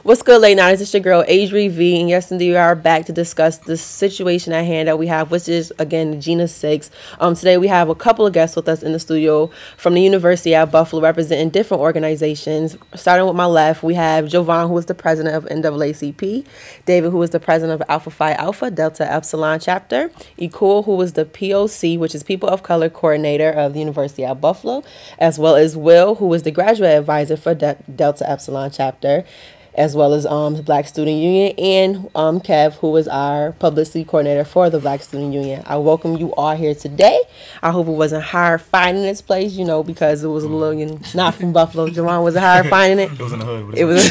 What's good, late night? It's your girl, Adri V, and yes, indeed, we are back to discuss the situation at hand that we have, which is, again, the Jena Six. Today, we have a couple of guests with us in the studio from the University at Buffalo, representing different organizations. Starting with my left, we have Jovan, who is the president of NAACP, David, who is the president of Alpha Phi Alpha Delta Epsilon chapter, Ekul, who is the POC, which is People of Color Coordinator of the University at Buffalo, as well as Will, who is the graduate advisor for Delta Epsilon chapter, as well as the Black Student Union, and Kev, who is our publicity coordinator for the Black Student Union. I welcome you all here today. I hope it wasn't hard finding this place, you know, because it was a little, not from Buffalo. Javon, was it hard finding it? It was in the hood. It was.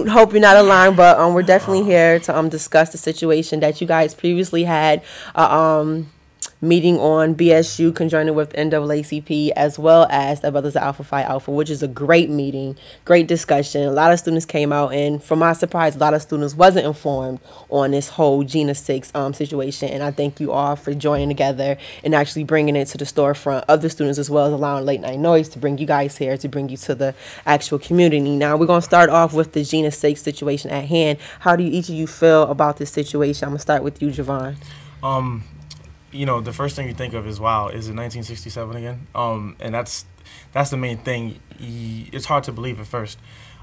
hope you're not alarmed, but we're definitely here to discuss the situation that you guys previously had. Meeting on BSU conjoining with NAACP, as well as the Brothers of Alpha Phi Alpha, which is a great meeting, great discussion. A lot of students came out, and for my surprise, a lot of students wasn't informed on this whole Jena Six situation. And I thank you all for joining together and actually bringing it to the storefront of the students, as well as allowing Late Night Noise to bring you guys here, to bring you to the actual community. Now, we're going to start off with the Jena Six situation at hand. How do each of you feel about this situation? I'm going to start with you, Javon. You know, the first thing you think of is, wow, is it 1967 again? And that's the main thing. It's hard to believe at first.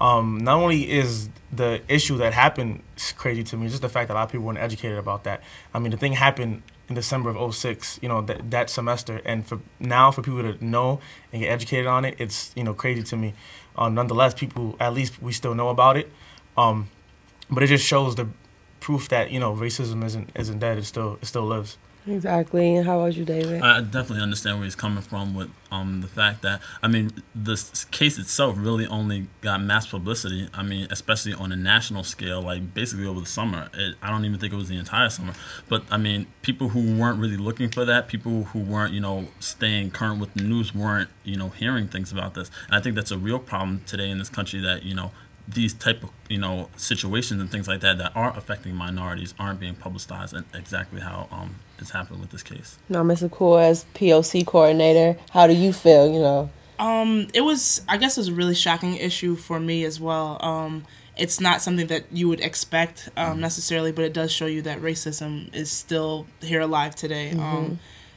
Not only is the issue that happened crazy to me, just the fact that a lot of people weren't educated about that. I mean, the thing happened in December of 06, you know, that semester. And for people to know and get educated on it, it's, you know, crazy to me. Nonetheless, people, at least we still know about it. But it just shows the proof that, you know, racism isn't dead. It still lives. Exactly. And how about you, David? I definitely understand where he's coming from with the fact that, I mean, this case itself really only got mass publicity, I mean, especially on a national scale, like basically over the summer. I don't even think it was the entire summer. But, I mean, people who weren't really looking for that, people who weren't, you know, staying current with the news weren't, you know, hearing things about this. And I think that's a real problem today in this country, that, you know, these type of, you know, situations and things like that that are affecting minorities aren't being publicized, and exactly how it's happened with this case. Now, Mr. Cool, as POC coordinator, how do you feel, you know? It was a really shocking issue for me as well. It's not something that you would expect necessarily, but it does show you that racism is still here alive today.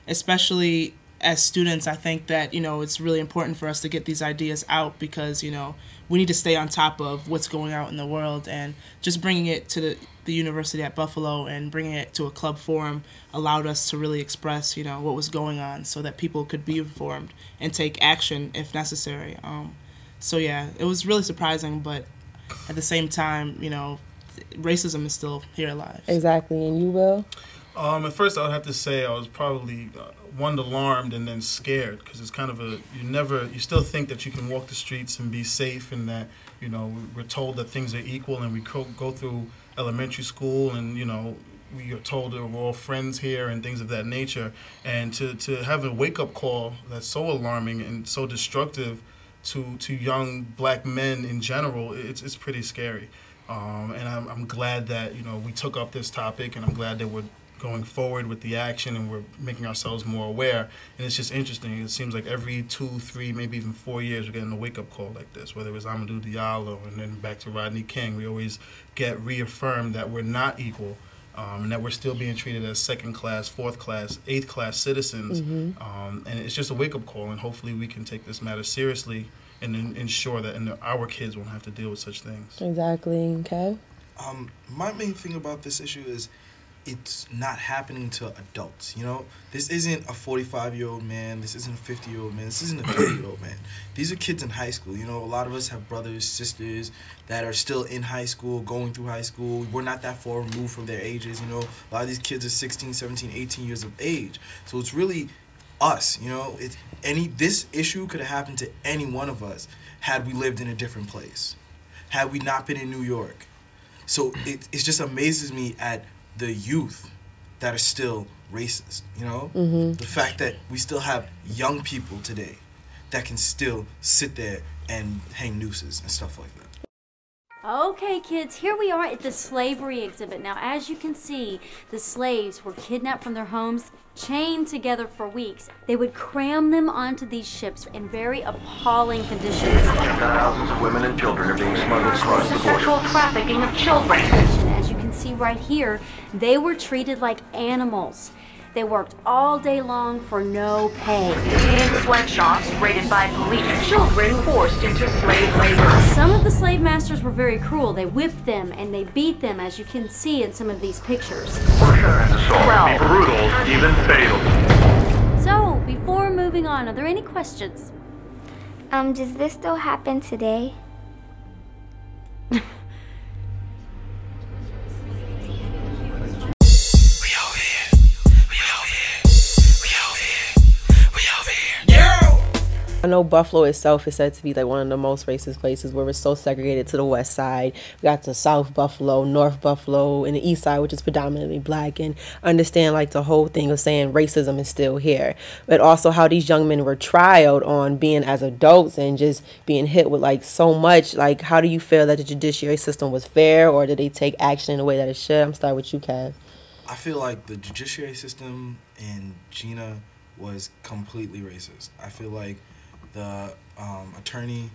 Especially as students, I think that, you know, it's really important for us to get these ideas out, because, you know, we need to stay on top of what's going out in the world, and just bringing it to the University at Buffalo and bringing it to a club forum allowed us to really express, you know, what was going on, so that people could be informed and take action if necessary. So yeah, it was really surprising, but at the same time, you know, racism is still here alive. Exactly. And you, Will? At first, I would have to say I was probably one, alarmed, and then scared, because it's kind of you still think that you can walk the streets and be safe, and that, you know, we're told that things are equal, and we go through elementary school, and, you know, we are told that we're all friends here and things of that nature. And to have a wake-up call that's so alarming and so destructive to young black men in general, it's pretty scary. And I'm glad that, you know, we took up this topic, and I'm glad that we're going forward with the action, and we're making ourselves more aware. And it's just interesting. It seems like every 2, 3, maybe even 4 years, we're getting a wake-up call like this, whether it was Amadou Diallo and then back to Rodney King. We always get reaffirmed that we're not equal, and that we're still being treated as second-class, fourth-class, eighth-class citizens. And it's just a wake-up call, and hopefully we can take this matter seriously and ensure that our kids won't have to deal with such things. Exactly. Okay. My main thing about this issue is it's not happening to adults, you know? This isn't a 45-year-old man. This isn't a 50-year-old man. This isn't a 30-year-old man. These are kids in high school, you know? A lot of us have brothers, sisters that are still in high school, going through high school. We're not that far removed from their ages, you know? A lot of these kids are 16, 17, 18 years of age. So it's really us, you know? This issue could have happened to any one of us had we lived in a different place, had we not been in New York. So it just amazes me at the youth that are still racist, you know? The fact that we still have young people today that can still sit there and hang nooses and stuff like that. Okay, kids, here we are at the slavery exhibit. Now, as you can see, the slaves were kidnapped from their homes, chained together for weeks. They would cram them onto these ships in very appalling conditions. Thousands of women and children are being smuggled across the border. Sexual trafficking of children. As you can see right here, they were treated like animals. They worked all day long for no pay. In sweatshops raided by police, children forced into slave labor. Some of the slave masters were very cruel. They whipped them and they beat them, as you can see in some of these pictures. Torture and assault can be brutal, even fatal. So, before moving on, are there any questions? Does this still happen today? I know Buffalo itself is said to be like one of the most racist places, where we're so segregated to the west side. We got to South Buffalo, North Buffalo, and the east side, which is predominantly black, and understand like the whole thing of saying racism is still here. But also how these young men were trialed on being as adults and just being hit with like so much. Like, how do you feel that the judiciary system was fair, or did they take action in the way that it should? I'm starting with you, Kev. I feel like the judiciary system in Jena was completely racist. I feel like the attorney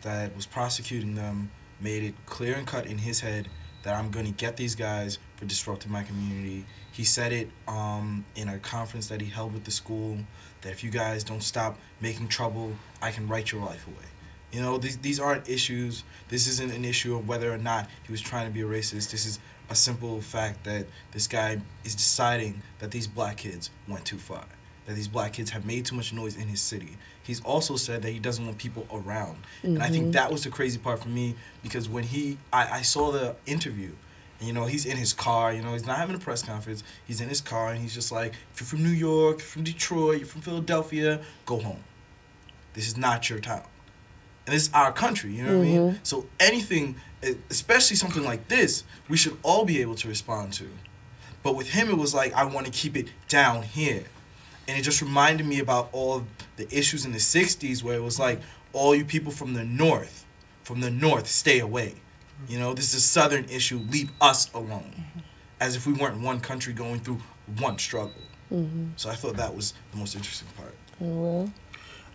that was prosecuting them made it clear and cut in his head that I'm going to get these guys for disrupting my community. He said it in a conference that he held with the school, that if you guys don't stop making trouble, I can write your life away. You know, these aren't issues. This isn't an issue of whether or not he was trying to be a racist. This is a simple fact that this guy is deciding that these black kids went too far, that these black kids have made too much noise in his city. He's also said that he doesn't want people around. And I think that was the crazy part for me, because when I saw the interview, and, you know, he's in his car, you know, he's not having a press conference, he's in his car, and he's just like, if you're from New York, you're from Detroit, you're from Philadelphia, go home. This is not your town. And this is our country, you know what I mean? So anything, especially something like this, we should all be able to respond to. But with him, it was like, I want to keep it down here. And it just reminded me about all the issues in the 60s where it was like, all you people from the north, stay away. You know, this is a southern issue, leave us alone. As if we weren't one country going through one struggle. So I thought that was the most interesting part.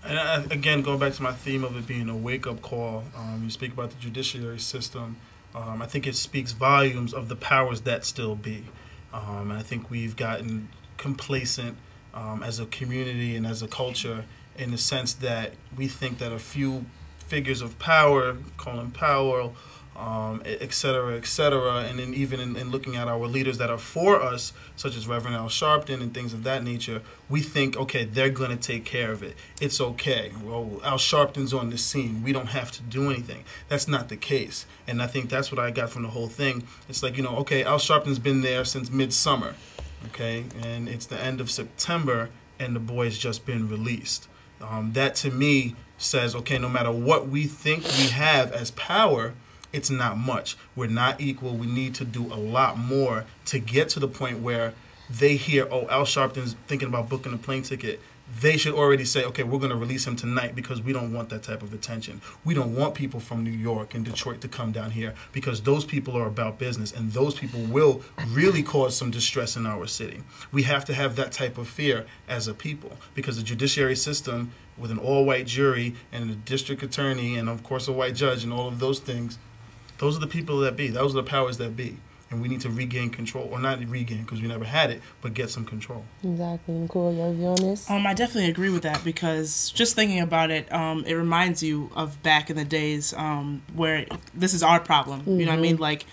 And again, going back to my theme of it being a wake-up call, you speak about the judiciary system. I think it speaks volumes of the powers that still be. And I think we've gotten complacent as a community and as a culture, in the sense that we think that a few figures of power, Colin Powell, et cetera, and then even in looking at our leaders that are for us, such as Reverend Al Sharpton and things of that nature, we think, okay, they're going to take care of it. It's okay. Well, Al Sharpton's on the scene. We don't have to do anything. That's not the case. And I think that's what I got from the whole thing. It's like, you know, okay, Al Sharpton's been there since midsummer. Okay, and it's the end of September, and the boy's just been released. That to me says, okay, no matter what we think we have as power, it's not much. We're not equal. We need to do a lot more to get to the point where they hear, oh, Al Sharpton's thinking about booking a plane ticket. They should already say, okay, we're going to release him tonight, because we don't want that type of attention. We don't want people from New York and Detroit to come down here, because those people are about business, and those people will really cause some distress in our city. We have to have that type of fear as a people, because the judiciary system, with an all-white jury and a district attorney and, of course, a white judge and all of those things, those are the people that be. Those are the powers that be. And we need to regain control, or not regain because we never had it, but get some control. Exactly. Nicole, your view on this? I definitely agree with that, because just thinking about it, it reminds you of back in the days where this is our problem. You know what I mean? Like,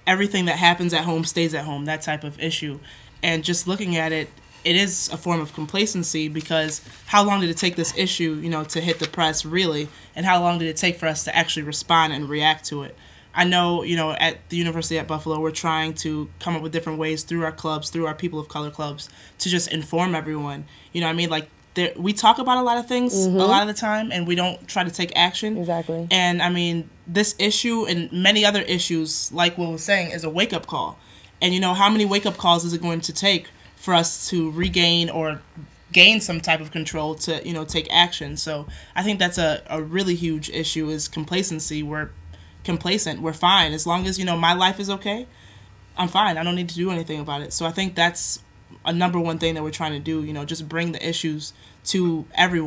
everything that happens at home stays at home, that type of issue. And just looking at it, it is a form of complacency, because how long did it take this issue, you know, to hit the press, really? And how long did it take for us to actually respond and react to it? I know, you know, at the University at Buffalo, we're trying to come up with different ways through our clubs, through our People of Color clubs, to just inform everyone. You know what I mean? Like, we talk about a lot of things a lot of the time, and we don't try to take action. Exactly. And, I mean, this issue and many other issues, like Will was saying, is a wake-up call. And, you know, how many wake-up calls is it going to take for us to regain or gain some type of control to, you know, take action? So I think that's a really huge issue, is complacency, where complacent. We're fine. As long as, you know, my life is okay, I'm fine. I don't need to do anything about it. So I think that's a number one thing that we're trying to do, you know, just bring the issues to everyone.